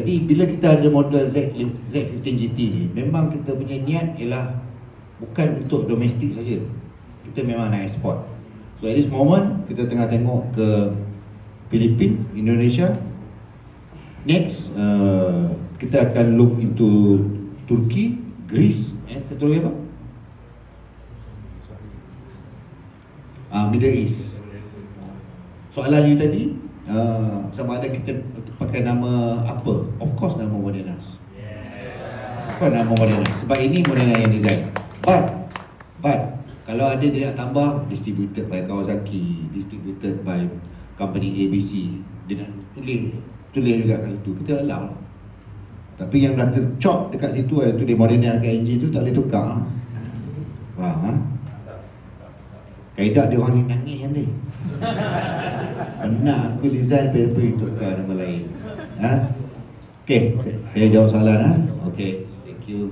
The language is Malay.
Jadi bila kita ada model Z15 GT ni, memang kita punya niat ialah bukan untuk domestik saja. Kita memang nak export. So at this moment kita tengah tengok ke Filipina, Indonesia. Next kita akan look into Turkey, Greece, satu lagi apa? Middle East. Soalan you tadi, sama ada kita pakai nama apa? Of course nama Modenas. Bukan nama Modenas, sebab ini Modena yang design. But kalau ada dia nak tambah, distributed by Kawasaki, distributed by company ABC, dia nak tulis juga kat situ, kita allow. Tapi yang dah tercop dekat situ ada tulis Modena dekat enjin tu, tak boleh tukar. Faham ha? Kaedah dia orang ni nangis kan ni. Pernah aku design paper tukar nama lain. Okay, saya jawab soalan ha. Okay, thank you.